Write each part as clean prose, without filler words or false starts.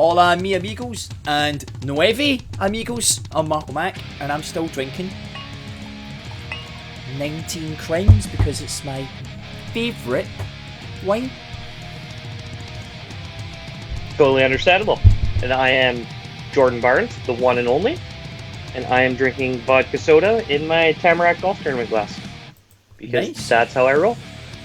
Hola mi amigos and nueve amigos. I'm Marco Mac and I'm still drinking 19 Crimes because it's my favourite wine. Totally understandable. And I am Jordan Barnes, the one and only, and I am drinking vodka soda in my Tamarack Golf Tournament glass. Because Nice. That's how I roll.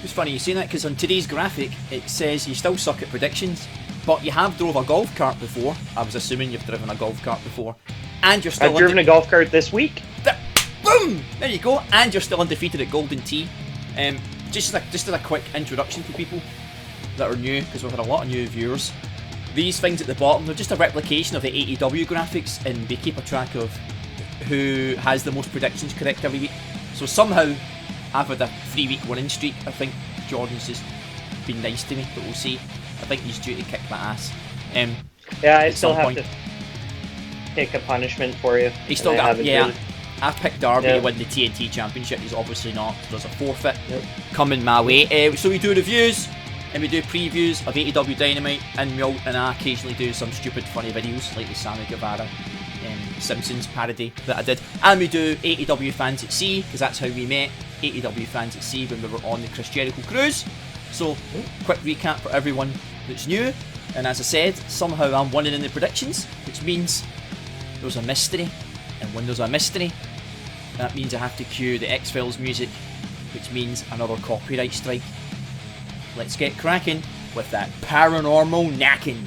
It's funny you say that because on today's graphic it says you still suck at predictions, but you have drove a golf cart before. I was assuming you've driven a golf cart before, and you're still. I've driven a golf cart this week. Boom! There you go, and you're still undefeated at Golden Tee. Just as a quick introduction for people that are new, because we've had a lot of new viewers. These things at the bottom, they're just a replication of the AEW graphics, and they keep a track of who has the most predictions correct every week. So somehow, I've had a 3-week winning streak. I think Jordan's just been nice to me, but we'll see. I think he's due to kick my ass. Yeah, I still have to take a punishment for you. He's still got, yeah. I've picked Darby to win the TNT Championship. He's obviously not. So there's a forfeit coming my way. So we do reviews and we do previews of AEW Dynamite, and I occasionally do some stupid funny videos like the Sammy Guevara Simpsons parody that I did. And we do AEW Fans at Sea, because that's how we met AEW Fans at Sea when we were on the Chris Jericho cruise. So quick recap for everyone that's new. And as I said, somehow I'm winning in the predictions, which means there's a mystery. And when there's a mystery, that means I have to cue the X-Files music, which means another copyright strike. Let's get cracking with that paranormal knacking.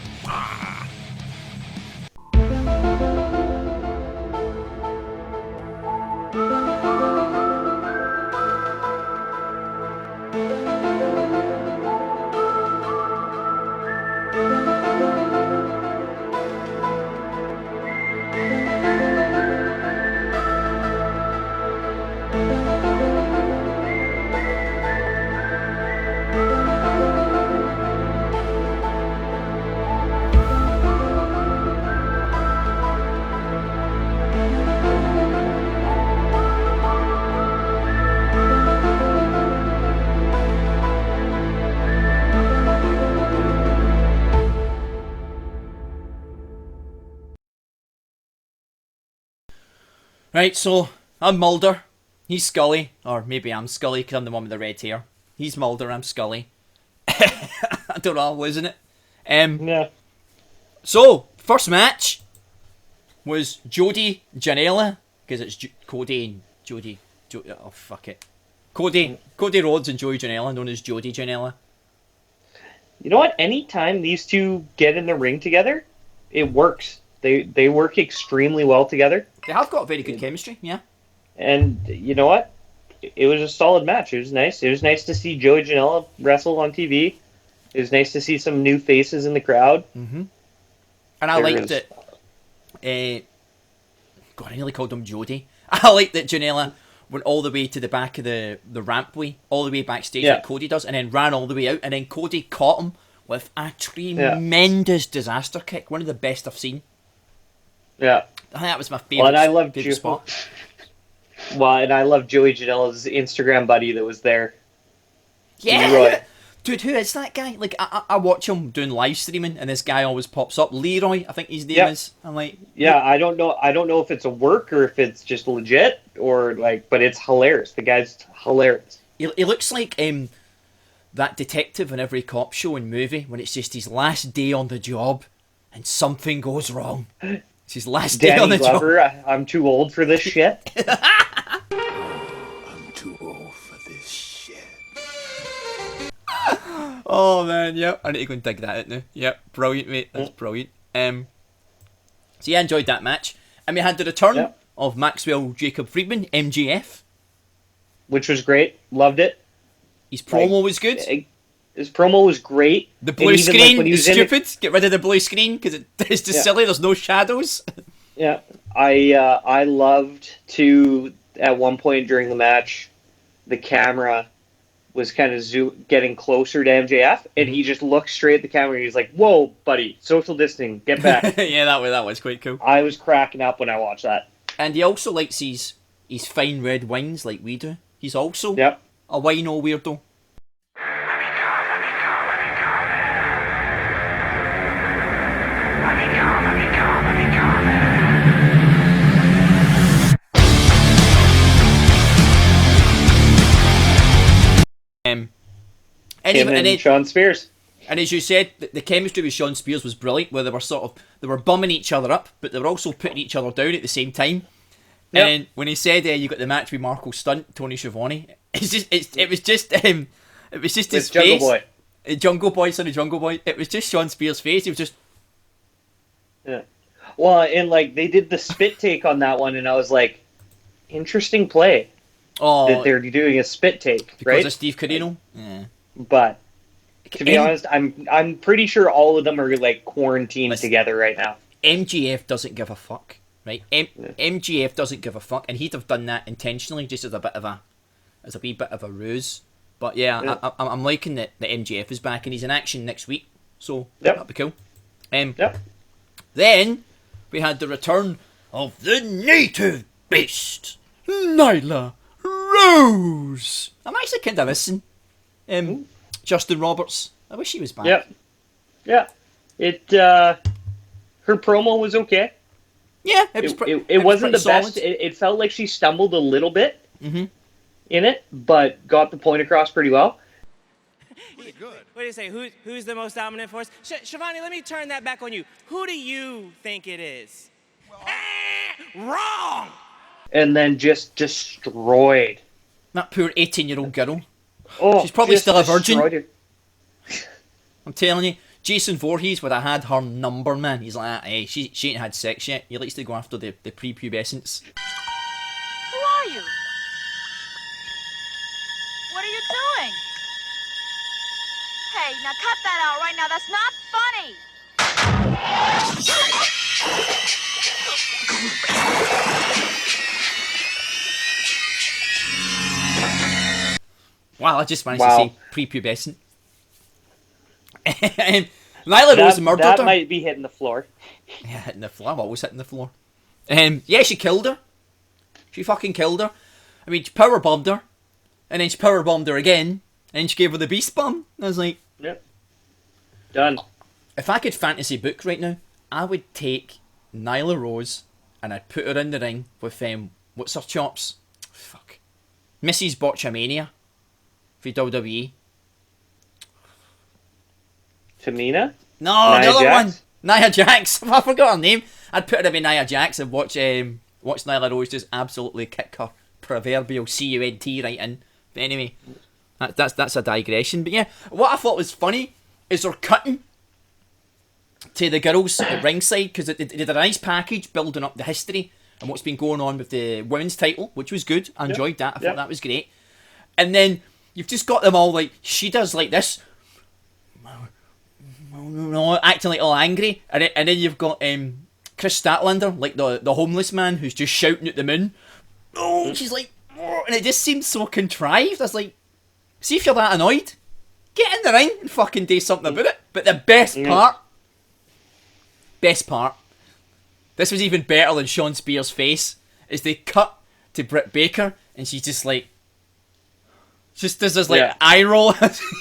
Right, so I'm Mulder, he's Scully, or maybe I'm Scully because I'm the one with the red hair. He's Mulder, I'm Scully. I don't know, isn't it? Yeah. So, first match was Jody Janela, because it's Cody and Jody. Oh, fuck it. Cody Rhodes and Joey Janela, known as Jody Janela. You know what? Anytime these two get in the ring together, it works. They work extremely well together. They have got very good chemistry, yeah. And you know what? It was a solid match. It was nice. It was nice to see Joey Janela wrestle on TV. It was nice to see some new faces in the crowd. Mm-hmm. And I liked it. God, I nearly called him Jody. I liked that Janela went all the way to the back of the rampway, all the way backstage like Cody does, and then ran all the way out, and then Cody caught him with a tremendous disaster kick. One of the best I've seen. Yeah. I think that was my favourite, spot. Well, and I love Joey Janela's Instagram buddy that was there. Yeah. Leroy. Dude, who is that guy? Like, I watch him doing live streaming, and this guy always pops up. Leroy, I think his name is. I'm like... Yeah, I don't know if it's a work or if it's just legit, or like, but it's hilarious. The guy's hilarious. He looks like that detective in every cop show and movie when it's just his last day on the job and something goes wrong. It's his last day on the Glover, job. I'm too old for this shit. I'm too old for this shit. Oh man, yep. I need to go and dig that out now. Yep, brilliant, mate. That's brilliant. So yeah, I enjoyed that match. And we had the return of Maxwell Jacob Friedman, MJF. Which was great. Loved it. His promo was good. His promo was great. The blue screen is stupid. Get rid of the blue screen because it's just silly. There's no shadows. Yeah, I loved to at one point during the match, the camera was kind of getting closer to MJF, and he just looked straight at the camera. And he's like, "Whoa, buddy, social distancing, get back." Yeah, that was quite cool. I was cracking up when I watched that. And he also likes his fine red wines like we do. He's also a wino weirdo. Let me Him and Sean Spears. And as you said, the chemistry with Sean Spears was brilliant, where they were bumming each other up, but they were also putting each other down at the same time. Yep. And when he said you got the match with Marco Stunt, Tony Schiavone, it was just his Jungle face. Boy. Jungle Boy, son of Jungle Boy. It was just Sean Spears' face. He was just. Yeah. Well, and like they did the spit take on that one, and I was like, interesting play. Oh, that they're doing a spit take, because right? of Steve Carino. Yeah. But to be honest, I'm pretty sure all of them are like quarantined together right now. MGF doesn't give a fuck, right? MGF doesn't give a fuck, and he'd have done that intentionally, just as a wee bit of a ruse. But yeah. I'm liking that MGF is back and he's in action next week, so that'll be cool. Then we had the return of the native beast, Nyla Rose. I'm actually kind of missing Justin Roberts. I wish he was back. Yeah. Her promo was okay. Yeah, it wasn't the best. It felt like she stumbled a little bit in it, but got the point across pretty well. Pretty good. What do you say? Who's the most dominant force? Shivani, let me turn that back on you. Who do you think it is? Wrong! And then just destroyed. That poor 18-year-old girl. Oh, she's probably still a virgin. Her. I'm telling you, Jason Voorhees would have had her number, man. He's like, hey, she ain't had sex yet. He likes to go after the prepubescence. Who are you? What are you doing? Hey, now cut that out right now. That's not funny. Wow, I just managed to say prepubescent. Nyla Rose murdered her. That might be hitting the floor. Yeah, hitting the floor. I'm always hitting the floor. Yeah, she killed her. She fucking killed her. I mean, she powerbombed her. And then she powerbombed her again. And she gave her the beast bomb. I was like... Yep. Done. If I could fantasy book right now, I would take Nyla Rose and I'd put her in the ring with, what's her chops? Fuck. Mrs. Botchamania for WWE. Tamina? No, Nia the other Jax? one. Nia Jax. I forgot her name. I'd put her to be Nia Jax and watch Nyla Rose just absolutely kick her proverbial CUNT right in. But anyway, that's a digression. But yeah, what I thought was funny is they're cutting to the girls at ringside because they did a nice package building up the history and what's been going on with the women's title, which was good. I enjoyed that. I thought that was great. And then you've just got them all like, she does like this. Acting like all angry. And then you've got Chris Statlander, like the homeless man who's just shouting at the moon. Oh, she's like, oh, and it just seems so contrived. I was like, see if you're that annoyed, get in the ring and fucking do something about it. But the best part, this was even better than Sean Spears' face, is they cut to Britt Baker and she's just like, just does this like eye roll.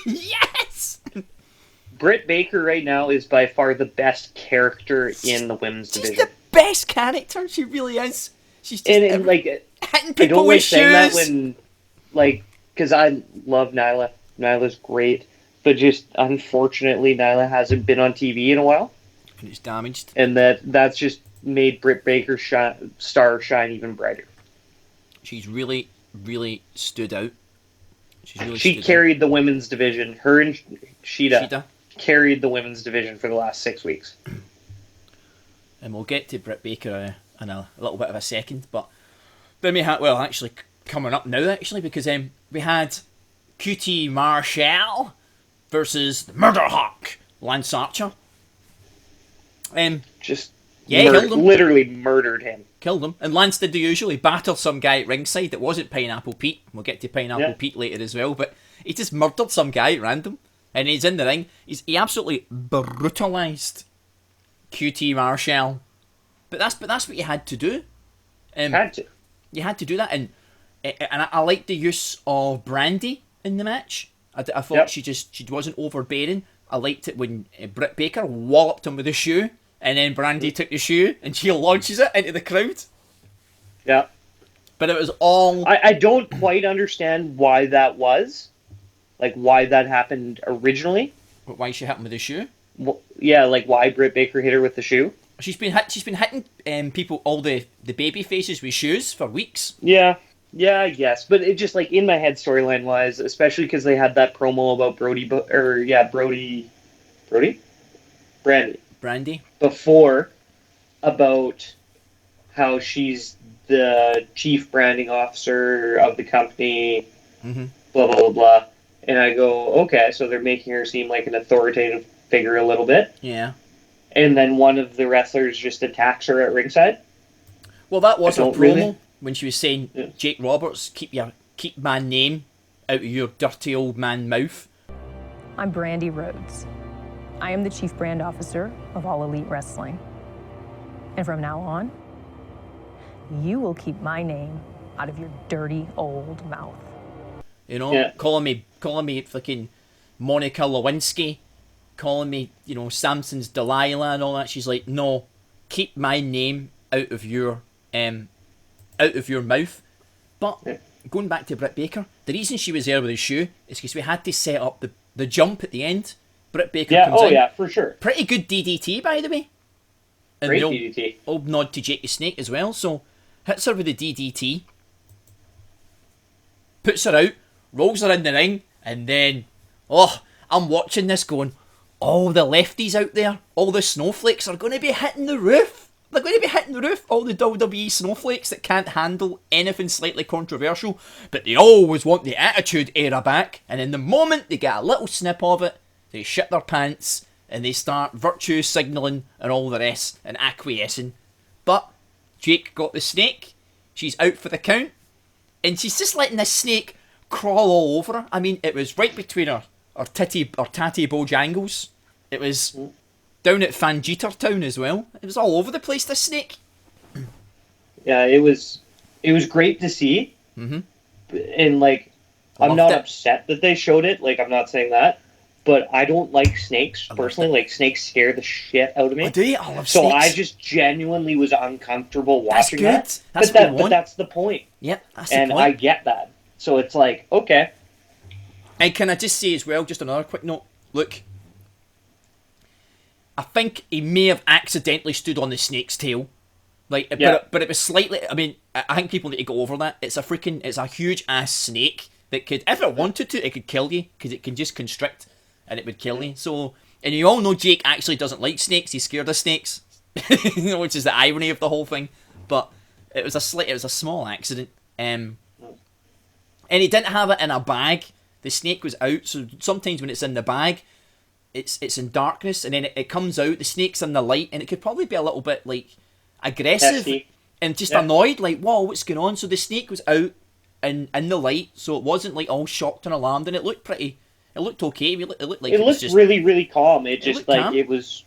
Yes! Britt Baker right now is by far the best character in the women's division. She's the best character, she really is. She's just and like hitting I people don't with like saying that shoes. when, like, because I love Nyla. Nyla's great, but just unfortunately, Nyla hasn't been on TV in a while, And it's damaged. and that's just made Britt Baker's star shine even brighter. She's really, really stood out. She carried the women's division. Her and Sheeta carried the women's division for the last 6 weeks. And we'll get to Britt Baker in a little bit of a second, but then we had, well, actually coming up now, actually, because we had QT Marshall versus the Murder Hawk, Lance Archer. Just killed him. Literally murdered him. Killed him. And Lance did the usual. He battered some guy at ringside that wasn't Pineapple Pete. We'll get to Pineapple Pete later as well, but he just murdered some guy at random. And he's in the ring. He absolutely brutalised QT Marshall. But that's what you had to do. Had to. You had to do that, and I liked the use of Brandy in the match. I thought she wasn't overbearing. I liked it when Britt Baker walloped him with a shoe, and then Brandy took the shoe and she launches it into the crowd. Yeah. But it was all... I don't quite understand why that was, like why that happened originally. Why she happened with the shoe? Yeah, like why Britt Baker hit her with the shoe. She's been hitting people, all the baby faces with shoes for weeks. Yeah, I guess, but it just like in my head storyline wise, especially because they had that promo about Brandy before, about how she's the chief branding officer of the company, blah blah blah blah, and I go, okay, so they're making her seem like an authoritative figure a little bit. Yeah. And then one of the wrestlers just attacks her at ringside. Well, that was a promo really. When she was saying, Jake Roberts, keep my name out of your dirty old man mouth. I'm Brandy Rhodes. I am the Chief Brand Officer of All Elite Wrestling. And from now on, you will keep my name out of your dirty old mouth. You know, calling me fucking Monica Lewinsky, calling me, Samson's Delilah and all that. She's like, no, keep my name out of your mouth. But going back to Britt Baker, the reason she was there with the shoe is because we had to set up the jump at the end. Britt Baker comes in. Yeah, for sure. Pretty good DDT, by the way. And Great DDT. Old nod to Jake the Snake as well. So hits her with the DDT, puts her out, rolls her in the ring, and then, I'm watching this going, all the lefties out there, all the snowflakes are going to be hitting the roof. They're going to be hitting the roof, all the WWE snowflakes that can't handle anything slightly controversial, but they always want the Attitude Era back, and in the moment they get a little snip of it, they shit their pants, and they start virtue signalling and all the rest, and acquiescing. But Jake got the snake, she's out for the count, and she's just letting this snake crawl all over her. I mean, it was right between her tatty Bojangles. It was down at Fangita Town as well. It was all over the place, this snake. Yeah, it was great to see. Mm-hmm. And like, I'm not upset that they showed it. Like, I'm not saying that. But I don't like snakes, personally. Like, snakes scare the shit out of me. Oh, do you? I love so snakes. I just genuinely was uncomfortable watching that. That's but that's the point. Yep, that's the point. And I get that. So it's like, okay. And can I just say as well, just another quick note. Look, I think he may have accidentally stood on the snake's tail. Like, but it was slightly, I mean, I think people need to go over that. It's a huge ass snake that could, if it wanted to, it could kill you, because it can just constrict and it would kill you. So, and you all know Jake actually doesn't like snakes. He's scared of snakes, which is the irony of the whole thing. But it was a small accident. And he didn't have it in a bag. The snake was out. So sometimes when it's in the bag, it's in darkness, and then it comes out. The snake's in the light, and it could probably be a little bit like aggressive and just annoyed. Like, whoa, what's going on? So the snake was out and in the light, so it wasn't like all shocked and alarmed, and it looked pretty. It looked okay. It looked like it looked just really, really calm. It just like calm. it was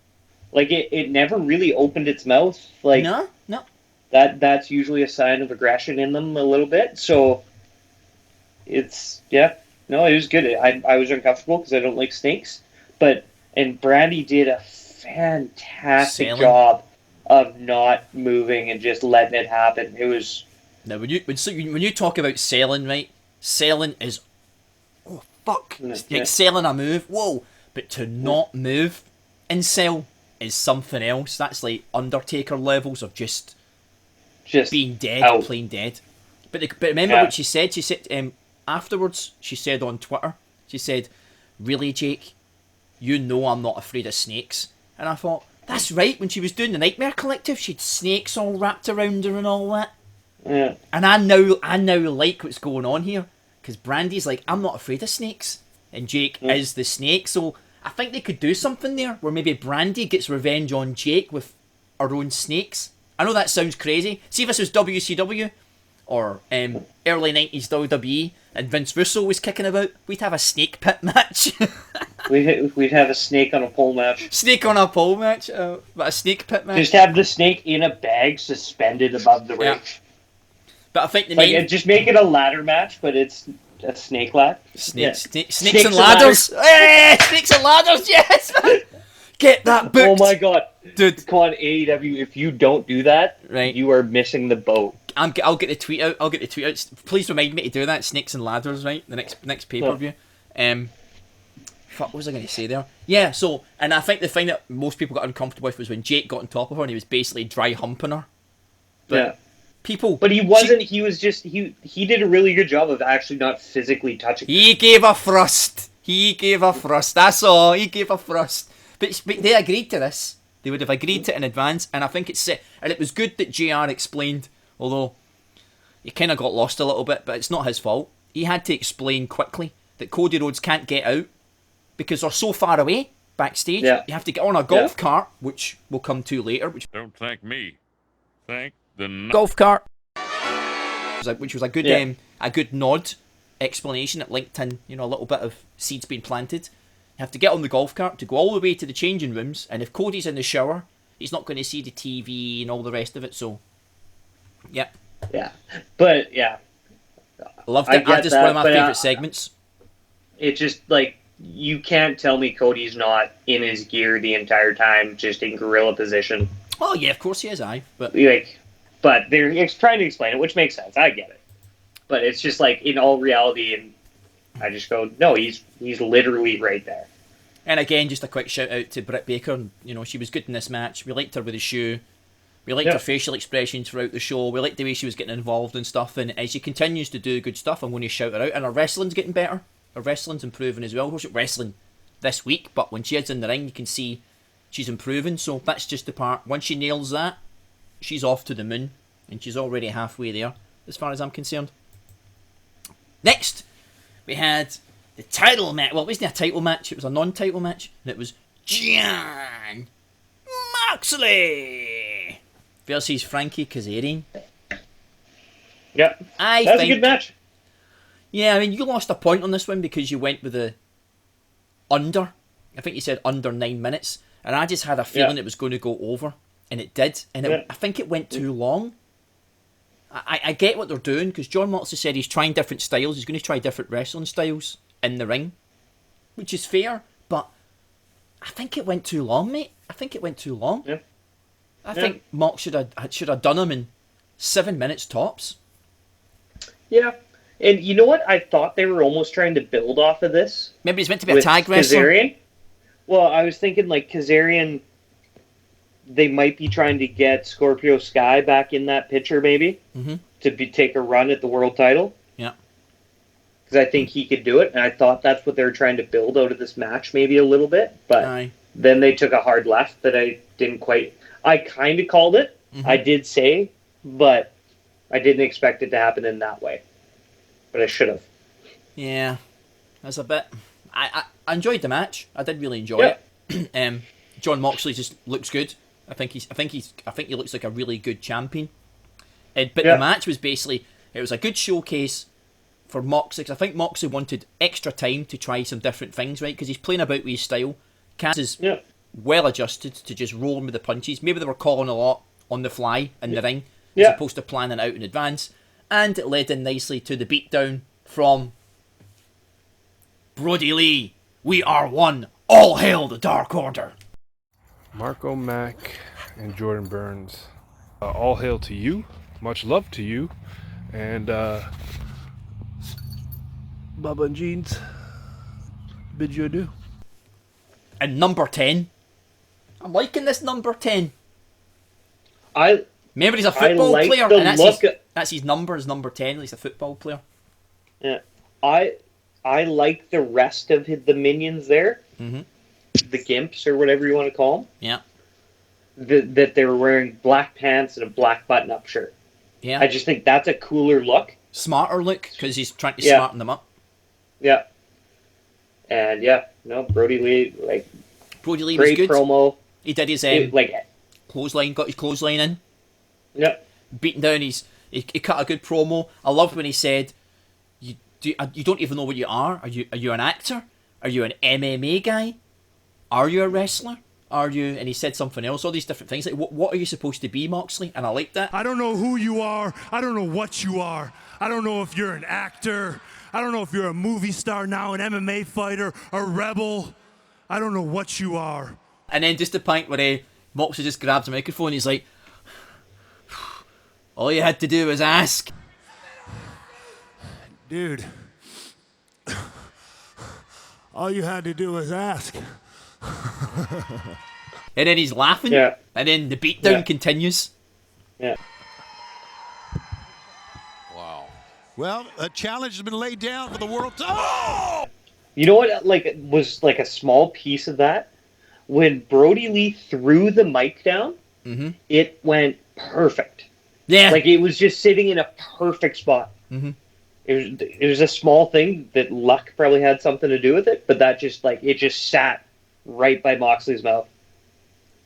like it never really opened its mouth. Like no. That's usually a sign of aggression in them a little bit. So it's it was good. I was uncomfortable because I don't like snakes, and Brandy did a fantastic job of not moving and just letting it happen. It was. Now when you talk about selling, right? Selling is like selling a move. Whoa, but to not move and sell is something else. That's like Undertaker levels of just being dead, plain dead. But remember what she said? She said afterwards. She said on Twitter. She said, "Really, Jake, you know I'm not afraid of snakes." And I thought, that's right. When she was doing the Nightmare Collective, she had snakes all wrapped around her and all that. Yeah. And I now like what's going on here, because Brandy's like, I'm not afraid of snakes, and Jake is the snake. So I think they could do something there where maybe Brandy gets revenge on Jake with her own snakes. I know that sounds crazy. See if this was WCW or early 90s WWE and Vince Russo was kicking about, we'd have a snake pit match. We'd have a snake on a pole match. Snake on a pole match? But a snake pit match? Just have the snake in a bag suspended above the ring. But I think just make it a ladder match, but it's a snake ladder. Snakes and ladders. Hey, snakes and ladders, yes! Get that booked. Oh my god. Dude. Come on, AEW, if you don't do that, you are missing the boat. I'll get the tweet out. Please remind me to do that. Snakes and ladders, right? The next pay-per-view. What was I going to say there? Yeah, so, and I think the thing that most people got uncomfortable with was when Jake got on top of her and he was basically dry humping her. But people... But he wasn't, he was just, he did a really good job of actually not physically touching her. He gave a thrust. That's all. He gave a thrust. But they agreed to this. They would have agreed to it in advance, and I think it's set. And it was good that JR explained, although he kind of got lost a little bit, but it's not his fault. He had to explain quickly that Cody Rhodes can't get out because they're so far away backstage. Yeah. You have to get on a golf cart, which we'll come to later. Don't thank me. Thank the golf cart. Which was a good nod explanation that linked in, a little bit of seeds being planted. You have to get on the golf cart to go all the way to the changing rooms, and if Cody's in the shower, he's not going to see the TV and all the rest of it, so... Yeah. Yeah. But, yeah. Loved it. Just one of my favourite segments. It's just, you can't tell me Cody's not in his gear the entire time, just in gorilla position. Oh, yeah, of course he is, but... But they're trying to explain it, which makes sense. I get it. But it's just, in all reality, and I just go, no, he's literally right there. And again, just a quick shout out to Britt Baker. She was good in this match. We liked her with the shoe. We liked her facial expressions throughout the show. We liked the way she was getting involved and stuff. And as she continues to do good stuff, I'm going to shout her out. And her wrestling's getting better. Her wrestling's improving as well. She's wrestling this week, but when she is in the ring, you can see she's improving. So that's just the part. Once she nails that, she's off to the moon. And she's already halfway there, as far as I'm concerned. Next, we had the title match. Well, it wasn't a title match, it was a non-title match. And it was Jon Moxley versus Frankie Kazarian. Yeah, that's a good match. Yeah, I mean, you lost a point on this one because you went with the under. I think you said under 9 minutes. And I just had a feeling it was going to go over. And it did. And I think it went too long. I get what they're doing, because Jon Moxley said he's trying different styles. He's going to try different wrestling styles in the ring, which is fair, but I think it went too long, mate. I think it went too long. Yeah. I think Mox should have done him in 7 minutes tops. Yeah. And you know what? I thought they were almost trying to build off of this. Maybe he's meant to be a tag wrestler. Kazarian. Well, I was thinking Kazarian, they might be trying to get Scorpio Sky back in that picture, maybe, to take a run at the world title. Yeah. Because I think he could do it, and I thought that's what they were trying to build out of this match, maybe a little bit. But then they took a hard left that I didn't quite... I kind of called it. I did say, but I didn't expect it to happen in that way. But I should have. Yeah. That's a bit... I enjoyed the match. I did really enjoy it. Jon Moxley just looks good. I think he looks like a really good champion. But the match was basically, it was a good showcase for Moxley, because I think Moxley wanted extra time to try some different things, right? Because he's playing about with his style. Cass is well adjusted to just rolling with the punches. Maybe they were calling a lot on the fly in the ring, as opposed to planning out in advance. And it led in nicely to the beatdown from Brody Lee. We are one. All hail the Dark Order. Marco Mack and Jordan Burns. All hail to you. Much love to you. And Bubba and Jeans, bid you adieu. And number 10. I'm liking this number 10. Remember, he's a football player, and that's his number, is number 10. He's a football player. Yeah. I like the rest of the minions there. The Gimps, or whatever you want to call them. Yeah. That they were wearing black pants and a black button-up shirt. Yeah. I just think that's a cooler look. Smarter look, because he's trying to smarten them up. Yeah. And Brody Lee, Brody Lee great was good. Promo. He did his clothesline, got his clothesline in. Yep. Beating down he cut a good promo. I loved when he said, you don't even know what you are. Are you an actor? Are you an MMA guy? Are you a wrestler? Are you... And he said something else, all these different things. Like, what are you supposed to be, Moxley? And I like that. I don't know who you are. I don't know what you are. I don't know if you're an actor. I don't know if you're a movie star now, an MMA fighter, a rebel. I don't know what you are. And then just the point where Moxley just grabs a microphone and he's like, all you had to do was ask. Dude. All you had to do was ask. And then he's laughing. Yeah. And then the beatdown continues. Yeah. Wow. Well, a challenge has been laid down for the world. Oh! You know what? Like, was like a small piece of that when Brody Lee threw the mic down. Mm-hmm. It went perfect. Yeah. Like it was just sitting in a perfect spot. Mm-hmm. It was a small thing that luck probably had something to do with it, but that just it just sat right by Moxley's mouth.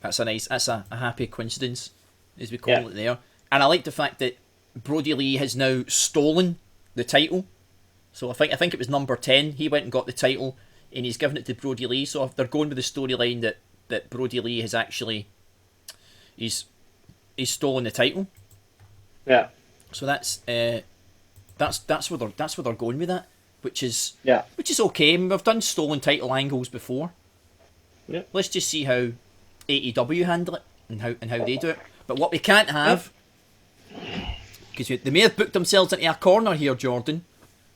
That's a happy coincidence, as we call it there. And I like the fact that Brody Lee has now stolen the title. So I think it was number 10. He went and got the title, and he's given it to Brody Lee. So if they're going with the storyline that Brody Lee has actually he's stolen the title. Yeah. So that's where they're going with that, which is okay. I mean, we've done stolen title angles before. Yeah. Let's just see how AEW handle it and how they do it. But what we can't have, because they may have booked themselves into a corner here, Jordan,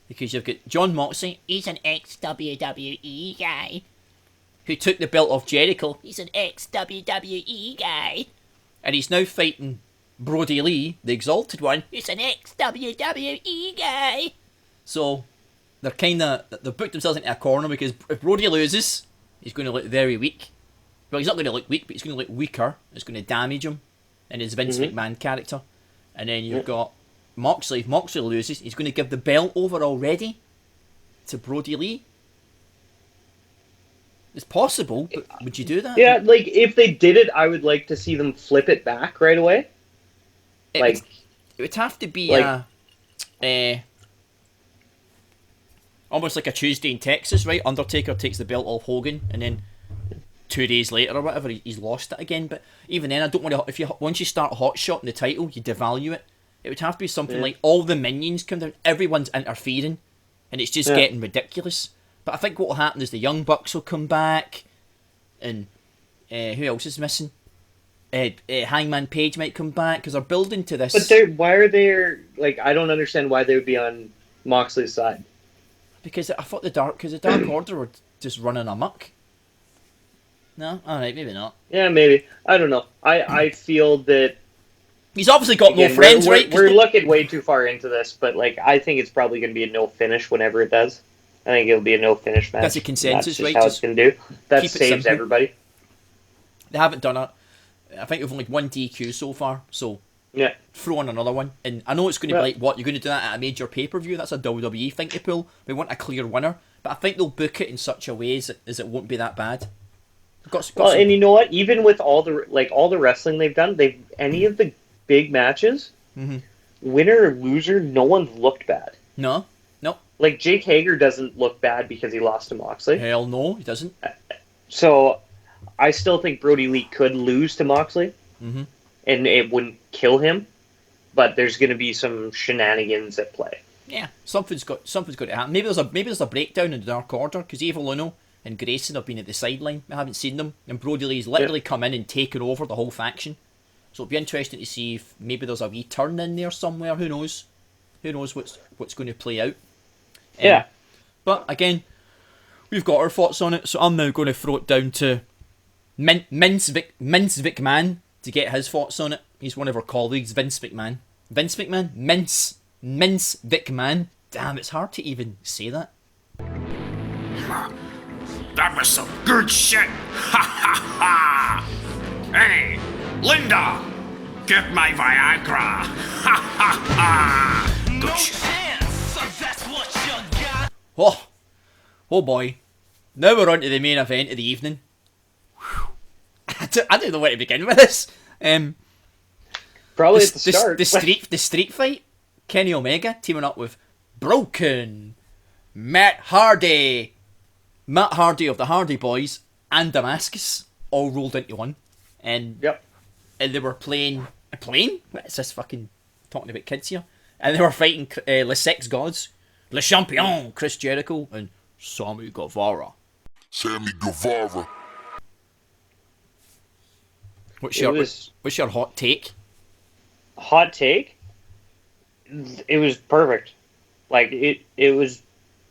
because you've got John Moxley. He's an ex-WWE guy who took the belt off Jericho. He's an ex-WWE guy, and he's now fighting Brody Lee, the Exalted One. He's an ex-WWE guy. So they've booked themselves into a corner, because if Brody loses, he's going to look very weak. Well, he's not going to look weak, but he's going to look weaker. It's going to damage him in his Vince McMahon character. And then you've got Moxley. If Moxley loses, he's going to give the belt over already to Brody Lee. It's possible, but would you do that? Yeah, like if they did it, I would like to see them flip it back right away. It would have to be almost like a Tuesday in Texas, right? Undertaker takes the belt off Hogan, and then 2 days later or whatever, he's lost it again. But even then, I don't want to. Once you start hot shotting the title, you devalue it. It would have to be something like all the minions come down, everyone's interfering, and it's just getting ridiculous. But I think what will happen is the Young Bucks will come back, and who else is missing? Hangman Page might come back, because they're building to this. But why are they I don't understand why they would be on Moxley's side. Because I thought the Dark Order were just running amok. No? Alright, maybe not. Yeah, maybe. I don't know. I feel that he's obviously got no friends, right? We're looking way too far into this, but I think it's probably going to be a no finish whenever it does. I think it'll be a no finish match. That's a consensus, That's right? how it's going to do. That saves simple. everybody. They haven't done it. I think we've only one DQ so far, so throw on another one. And I know it's going to be like, what, you're going to do that at a major pay-per-view? That's a WWE thing to pull. We want a clear winner. But I think they'll book it in such a way as it won't be that bad. And you know what? Even with all the wrestling they've done, any of the big matches, winner or loser, no one's looked bad. No. Like Jake Hager doesn't look bad because he lost to Moxley. Hell no, he doesn't. So I still think Brody Lee could lose to Moxley, and it wouldn't kill him. But there's going to be some shenanigans at play. Yeah, something's got to happen. Maybe there's a breakdown in the Dark Order, because Evil Uno and Grayson have been at the sideline. I haven't seen them, and Brody Lee's literally come in and taken over the whole faction. So it'll be interesting to see if maybe there's a wee turn in there somewhere. Who knows? Who knows what's going to play out? Yeah. But again, we've got our thoughts on it, so I'm now going to throw it down to Mince VcMahon to get his thoughts on it. He's one of our colleagues, Vince McMahon. Mince VcMahon. Damn, it's hard to even say that. That was some good shit. Ha ha ha. Hey, Linda, get my Viagra. Ha ha ha. Good shit. Oh boy. Now we're on to the main event of the evening. I don't know where to begin with this. Probably at the start. The street fight. Kenny Omega teaming up with Broken Matt Hardy of the Hardy Boys and Damascus, all rolled into one. And they were playing a plane. What is this fucking talking about kids here? And they were fighting Les Sex Gods, Le Champion, Chris Jericho, and Sammy Guevara. What's your hot take? Hot take? It was perfect. Like it was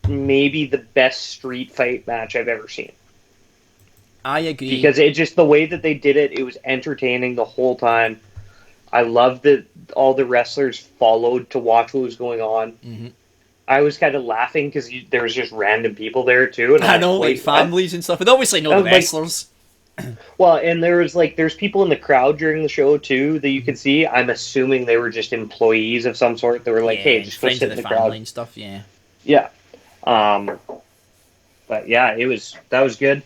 maybe the best street fight match I've ever seen. I agree. Because it just, the way that they did it, it was entertaining the whole time. I loved that all the wrestlers followed to watch what was going on. Mm-hmm. I was kind of laughing because there was just random people there too. And I know, like families and stuff. And obviously know the wrestlers. Well, and there's people in the crowd during the show too that you can see. I'm assuming they were just employees of some sort. They were like, "Hey, just go sit in the crowd." And stuff, yeah. Yeah. But yeah, that was good.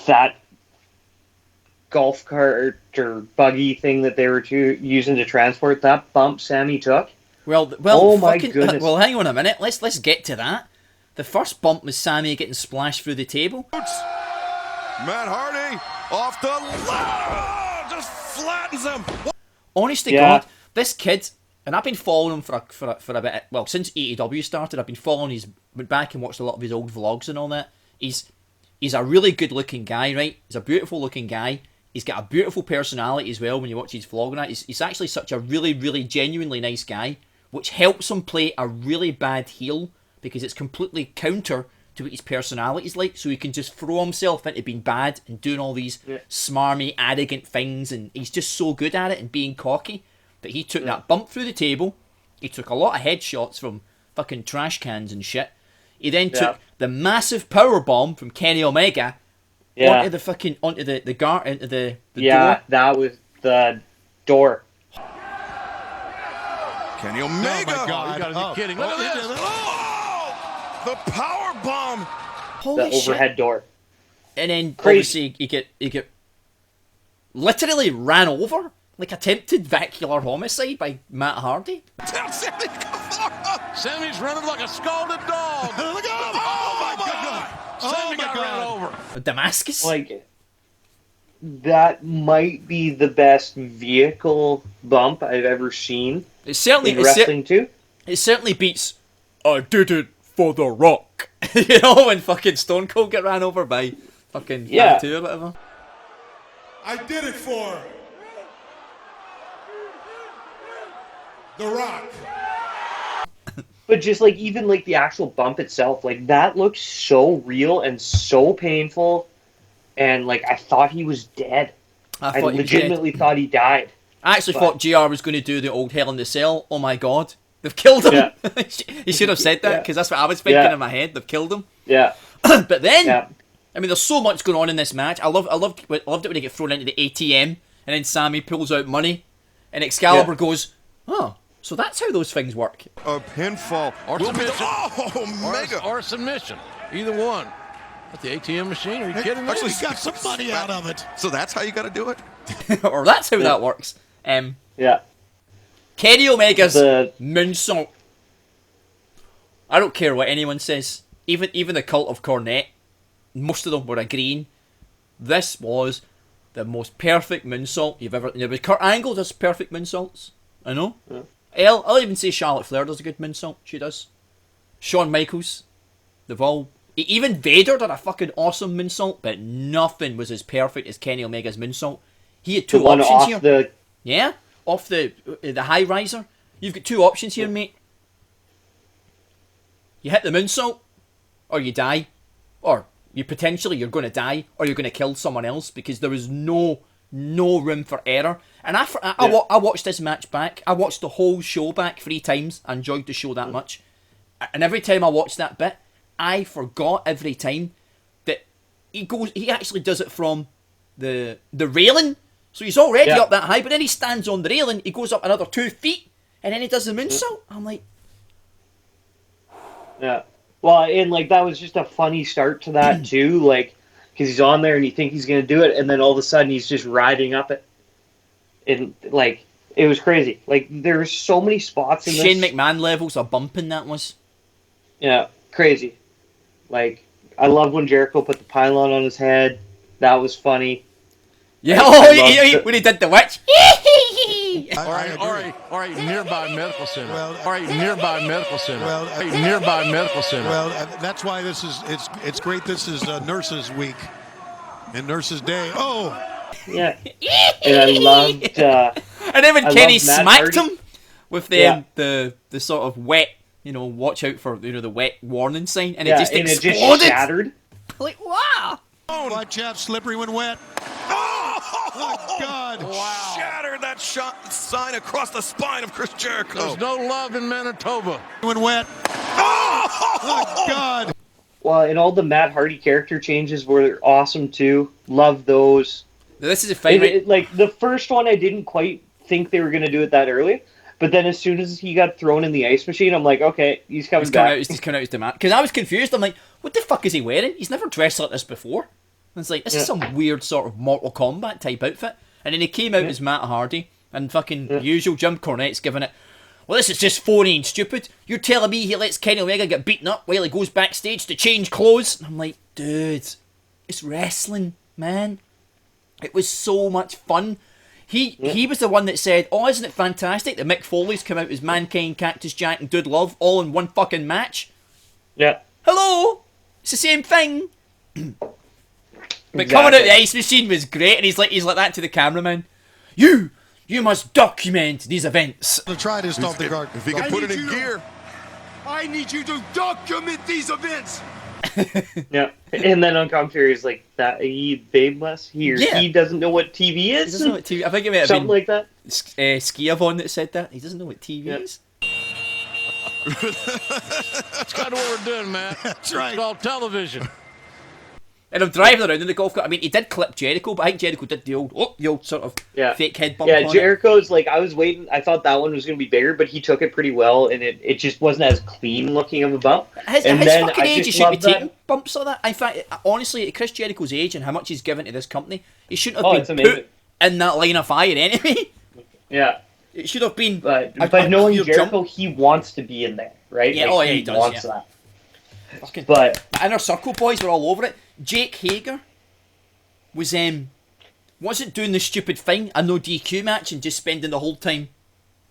That golf cart or buggy thing that they were using to transport, that bump Sammy took. Well, oh my goodness. Well, hang on a minute. Let's get to that. The first bump was Sammy getting splashed through the table. Matt Hardy off the ladder, just flattens him. Honest to God, this kid, and I've been following him for a bit. Well, since AEW started, I've been following went back and watched a lot of his old vlogs and all that. He's a really good looking guy, right? He's a beautiful looking guy. He's got a beautiful personality as well when you watch his vlog and that. He's actually such a really, really genuinely nice guy, which helps him play a really bad heel because it's completely counter to what his personality is like. So he can just throw himself into being bad and doing all these smarmy, arrogant things, and he's just so good at it and being cocky. But he took that bump through the table. He took a lot of headshots from fucking trash cans and shit. He then took the massive power bomb from Kenny Omega onto the fucking into the door. That was the door. Kenny Omega. Oh my God! You gotta be kidding! Look at this! Oh, the power bomb. Holy the overhead door. And then obviously he get literally ran over, like attempted vehicular homicide by Matt Hardy. Sammy's running like a scalded dog. Look at him! Oh my God! Sammy got ran over. Damascus. Like, that might be the best vehicle bump I've ever seen. It certainly in wrestling too. It certainly beats "I did it for the Rock." You know, when fucking Stone Cold get ran over by fucking Tattoo or whatever. I did it for The Rock. But just like, even like the actual bump itself, like that looks so real and so painful, and like I thought he was dead. I legitimately thought he died. I actually thought JR was going to do the old Hell in the Cell. Oh my God, they've killed him. Yeah. He should have said that because that's what I was thinking in my head. They've killed him. Yeah. But then, I mean, there's so much going on in this match. I loved it when they get thrown into the ATM and then Sammy pulls out money, and Excalibur goes, "Oh, so that's how those things work." A pinfall Or submission. Omega. Or submission. Either one. At the ATM machine? Are you kidding me? Actually, he got some money out of it. So that's how you got to do it? Or that's how that works. Yeah. Kenny Omega's moonsault. I don't care what anyone says. Even the Cult of Cornette, most of them were agreeing. This was the most perfect moonsault you've ever... You know, Kurt Angle does perfect moonsaults. I know. Yeah. I'll even say Charlotte Flair does a good moonsault. She does. Shawn Michaels. They've all... Even Vader did a fucking awesome moonsault, but nothing was as perfect as Kenny Omega's moonsault. He had two options here. Yeah? Off the high riser. You've got two options here, mate. You hit the moonsault, or you die. Or you're going to die, or you're going to kill someone else, because there was no room for error. And I watched this match back. I watched the whole show back 3 times. I enjoyed the show that much. And every time I watched that bit, I forgot every time that he actually does it from the railing. So he's already up that high, but then he stands on the railing, he goes up another 2 feet, and then he does the moonsault. I'm like... Yeah. Well, and like that was just a funny start to that too, like, because he's on there and you think he's going to do it, and then all of a sudden he's just riding up it. And like, it was crazy. Like, there's so many spots in this. Shane McMahon levels of bumping that was. Yeah, crazy. Like, I love when Jericho put the pylon on his head. That was funny. Yeah, when he did the witch. All right, nearby medical center. Nearby medical center. Nearby medical center. Well, that's why it's great. This is Nurses Week and Nurses Day. Oh, yeah. And I loved. And then when Kenny smacked him with the sort of wet watch out for the wet warning sign, and Yeah, it just and exploded. it just shattered. Like, wow. Watch out, slippery when wet. Oh, God. Wow. Shattered that sign across the spine of Chris Jericho. There's no love in Manitoba. When wet. Oh, God. Well, and all the Matt Hardy character changes were awesome too. Love those. This is a fight. Like the first one, I didn't quite think they were going to do it that early. But then as soon as he got thrown in the ice machine, I'm like, okay, he's coming back. He's coming out as the man. Because I was confused. I'm like, what the fuck is he wearing? He's never dressed like this before. And it's like, this is some weird sort of Mortal Kombat type outfit. And then he came out as Matt Hardy, and fucking usual Jim Cornette's giving it, well, this is just phony and stupid. You're telling me he lets Kenny Omega get beaten up while he goes backstage to change clothes? And I'm like, dude, it's wrestling, man. It was so much fun. He was the one that said, oh, isn't it fantastic that Mick Foley's come out as Mankind, Cactus Jack, and Dude Love all in one fucking match? Yeah. Hello? It's the same thing. But coming out the ice machine was great, and he's like that to the cameraman. You must document these events. To try to stop the guard. If he can put it in gear. I need you to document these events. Yeah, and then on commentary is like that he babe-less. He doesn't know what TV is. He doesn't know what TV. I think it might have something been like that. Skiavon that said that. He doesn't know what TV is. That's kind of what we're doing, man. That's right. It's called television. And I'm driving around in the golf cart. I mean, he did clip Jericho, but I think Jericho did the old sort of fake head bump. Yeah, Jericho's like, I was waiting. I thought that one was going to be bigger, but he took it pretty well, and it just wasn't as clean looking of a bump. His then fucking I age, he just shouldn't be love taking bumps like that. In fact, honestly, at Chris Jericho's age and how much he's given to this company, he shouldn't have been put in that line of fire anyway. Yeah. It should have been. But knowing Jericho, he wants to be in there, right? Yeah, like, he does. Wants that. But the Inner Circle boys were all over it. Jake Hager wasn't doing the stupid thing, a no DQ match, and just spending the whole time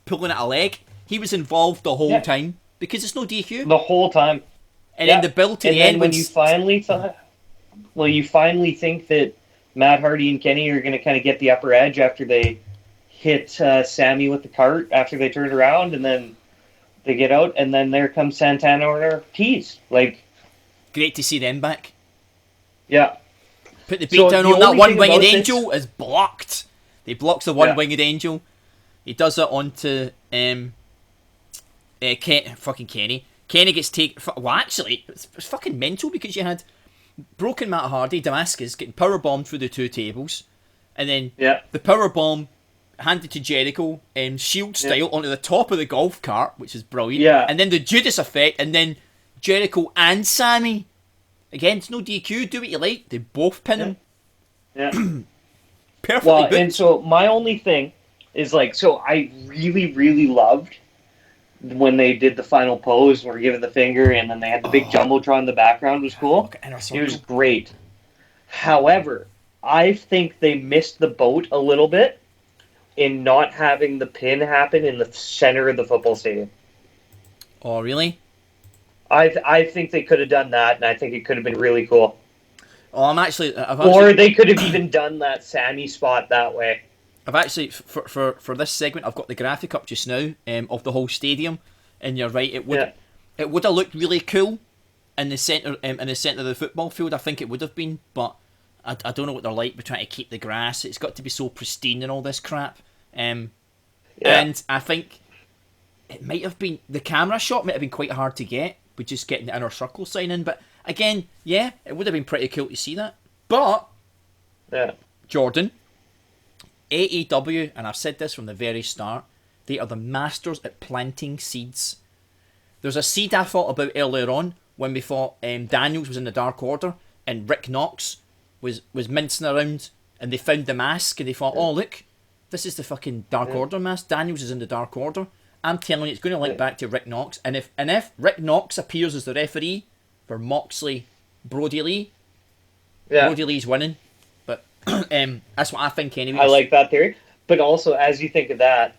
pulling at a leg. He was involved the whole time because it's no DQ. The whole time. And then the build to the end when you finally think that Matt Hardy and Kenny are going to kind of get the upper edge after they hit Sammy with the cart after they turned around, and then they get out, and then there comes Santana or Ortiz. Like, great to see them back. Yeah. Put the beat down on that one-winged angel is blocked. They blocks the one-winged angel. He does it onto fucking Kenny. Kenny gets taken. Well, actually, it's fucking mental because you had broken Matt Hardy, Damascus getting powerbombed through the two tables, and then the powerbomb handed to Jericho, Shield style, onto the top of the golf cart, which is brilliant. Yeah. And then the Judas effect, and then Jericho and Sammy. Again, it's no DQ. Do what you like. They both pin him. Yeah. Perfectly booked. And so my only thing is so I really, really loved when they did the final pose, were given the finger, and then they had the big jumbotron in the background. Was cool. It was great. However, I think they missed the boat a little bit in not having the pin happen in the center of the football stadium. Oh, really? I think they could have done that, and I think it could have been really cool. Oh, Or they could have even done that Sammy spot that way. I've actually, for this segment, I've got the graphic up just now of the whole stadium, and you're right. It would have looked really cool in the center of the football field. I think it would have been, but I don't know what they're like. We're trying to keep the grass. It's got to be so pristine and all this crap. And I think it might have been the camera shot might have been quite hard to get. With just getting the Inner Circle sign in, but again, it would have been pretty cool to see that. But Jordan, AEW, and I've said this from the very start, they are the masters at planting seeds. There's a seed I thought about earlier on when we thought Daniels was in the Dark Order and Rick Knox was mincing around, and they found the mask and they thought, oh look, this is the fucking Dark Order mask. Daniels is in the Dark Order. I'm telling you, it's going to link back to Rick Knox. And if Rick Knox appears as the referee for Moxley Brody Lee, Brody Lee's winning. But that's what I think anyway. I like that theory. But also, as you think of that,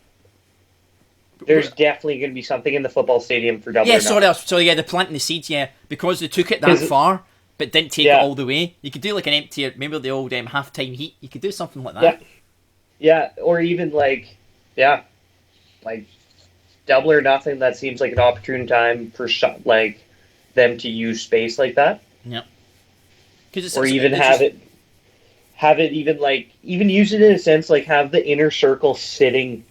there's definitely going to be something in the football stadium for Double or Nothing. Sorry, they're planting the seeds, because they took it that far, but didn't take it all the way. You could do like an empty, remember the old halftime heat? You could do something like that. Yeah, or even like Double or Nothing, that seems like an opportune time for them to use space like that. Yeah. Or even have it even use it in a sense like have the inner circle sitting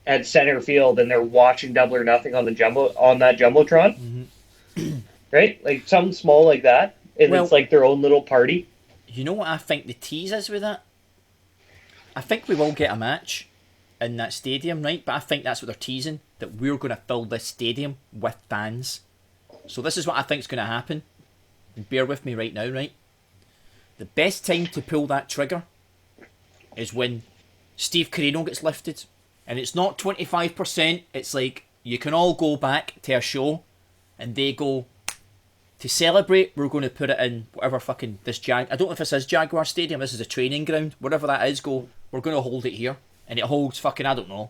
at center field and they're watching Double or Nothing on that jumbotron, right? Like something small like that, and it's like their own little party. You know what I think the tease is with that? I think we will get a match in that stadium, right? But I think that's what they're teasing, that we're going to fill this stadium with fans. So this is what I think is going to happen. And bear with me right now, right? The best time to pull that trigger is when Steve Carino gets lifted. And it's not 25%. It's like, you can all go back to a show and they go, to celebrate, we're going to put it in whatever fucking I don't know if this is Jaguar Stadium, this is a training ground, whatever that is, we're going to hold it here. And it holds fucking, I don't know,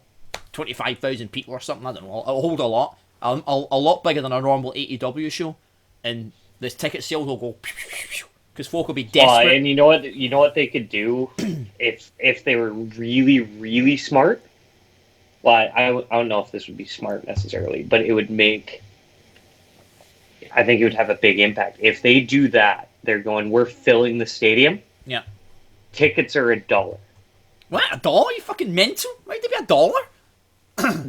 25,000 people or something, I don't know. It'll hold a lot. A lot bigger than a normal AEW show. And the ticket sales will go, because folk will be desperate. And you know what they could do if they were really, really smart? Well, I don't know if this would be smart necessarily, but it would I think it would have a big impact. If they do that, they're going, we're filling the stadium. Yeah. Tickets are $1. What? $1? You fucking mental? Why'd they be $1?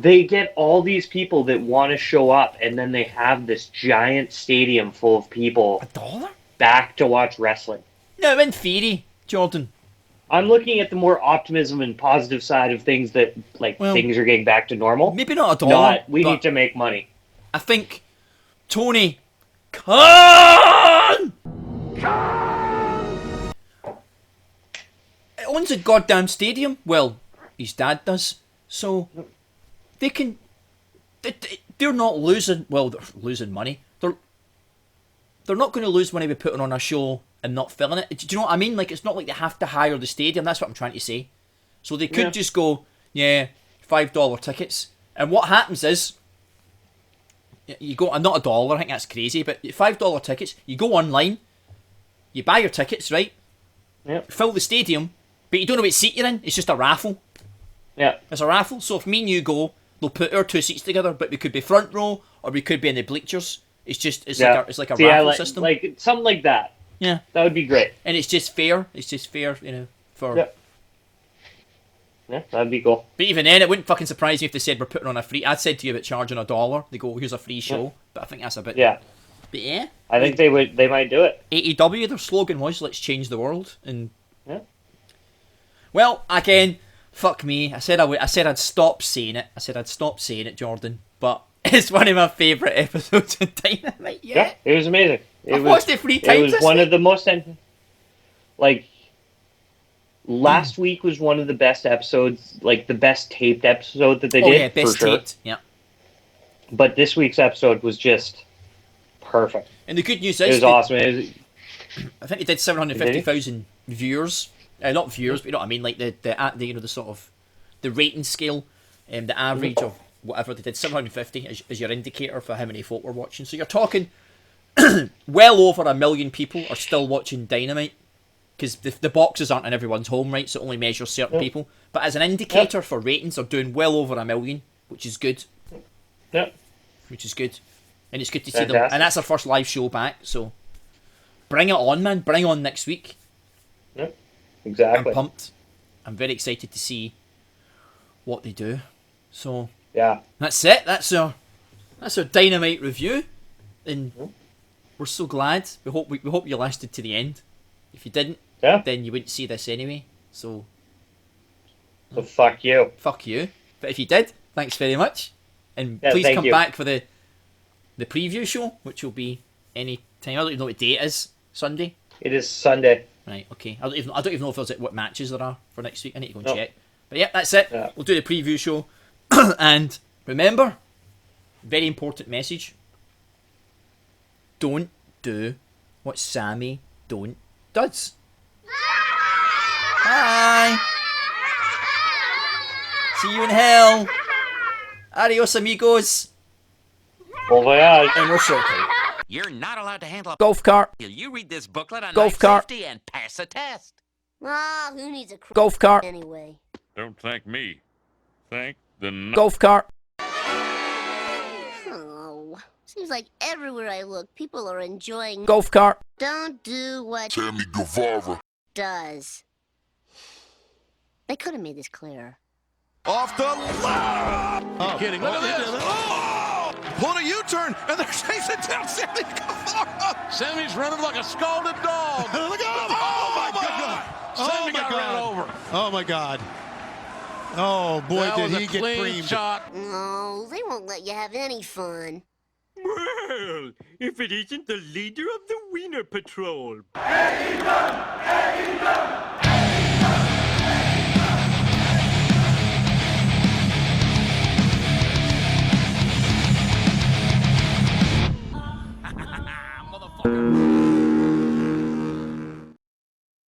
They get all these people that want to show up, and then they have this giant stadium full of people. $1? Back to watch wrestling. No, in theory, Jordan. I'm looking at the more optimism and positive side of things that, things are getting back to normal. Maybe not $1. We need to make money. I think Tony Khan owns a goddamn stadium. Well, his dad does. So they can. They're not losing. Well, they're losing money. They're not going to lose money by putting on a show and not filling it. Do you know what I mean? Like, it's not like they have to hire the stadium. That's what I'm trying to say. So they could just go, $5 tickets. And what happens is, you go, and not $1, I think that's crazy, but $5 tickets, you go online, you buy your tickets, right? Yep. Fill the stadium, but you don't know what seat you're in. It's just a raffle. Yeah. It's a raffle. So if me and you go, they'll put our 2 seats together, but we could be front row, or we could be in the bleachers. It's like a raffle system. Like something like that. Yeah. That would be great. And it's just fair. For... Yeah, that'd be cool. But even then, it wouldn't fucking surprise me if they said we're putting on a free... I'd said to you about charging $1. They go, here's a free show. Yeah. But I think that's a bit... Yeah. But yeah. I think they might do it. AEW, their slogan was, let's change the world. And... Yeah. Well, again, fuck me. I said I'd stop saying it. Jordan. But it's one of my favourite episodes of Dynamite. Yeah, it was amazing. I've watched it 3 times. It was one of the most... Last week was one of the best episodes, the best taped episode that they did. Yeah, best taped, yeah. But this week's episode was just perfect. And the good news is... It was awesome. I think they did 750,000 viewers. Not viewers, but you know what I mean, like the sort of... The rating scale, the average of whatever they did, 750 is your indicator for how many folk were watching. So you're talking well over 1 million people are still watching Dynamite. Because the boxes aren't in everyone's home, right? So it only measures certain people. But as an indicator for ratings, they're doing well over 1 million, which is good. Yeah. Which is good. And it's good to see them. And that's our first live show back, so bring it on, man. Bring on next week. Yeah, exactly. I'm pumped. I'm very excited to see what they do. So yeah, that's it. That's our Dynamite review. And we're so glad. We hope you lasted to the end. If you didn't, then you wouldn't see this anyway. So fuck you. Fuck you. But if you did, thanks very much. And please come back for the preview show, which will be any time. I don't even know what day it is. Sunday? It is Sunday. Right, okay. I don't even know if there's what matches there are for next week. I need to go and check. But yeah, that's it. Yeah. We'll do the preview show. And remember, very important message. Don't do what Sammy does. Bye. See you in hell. Adios, amigos. Bon voyage. And we're circling. You're not allowed to handle a golf cart. You read this booklet on golf cart. Safety and pass a test. Ah, who needs a golf cart anyway? Don't thank me. Thank the golf cart. Seems like everywhere I look, people are enjoying Golf cart. Don't do what Sammy Guevara does. They could have made this clearer. Off the left! You're kidding. Look at this. Oh! Pulling a U-turn, and they're chasing down Sammy Guevara! Sammy's running like a scalded dog. Look at him! Oh my God! Sammy got ran over. Oh my God! Oh boy, That did was he a get clean creamed! shot. No, they won't let you have any fun. Well, if it isn't the leader of the Wiener Patrol.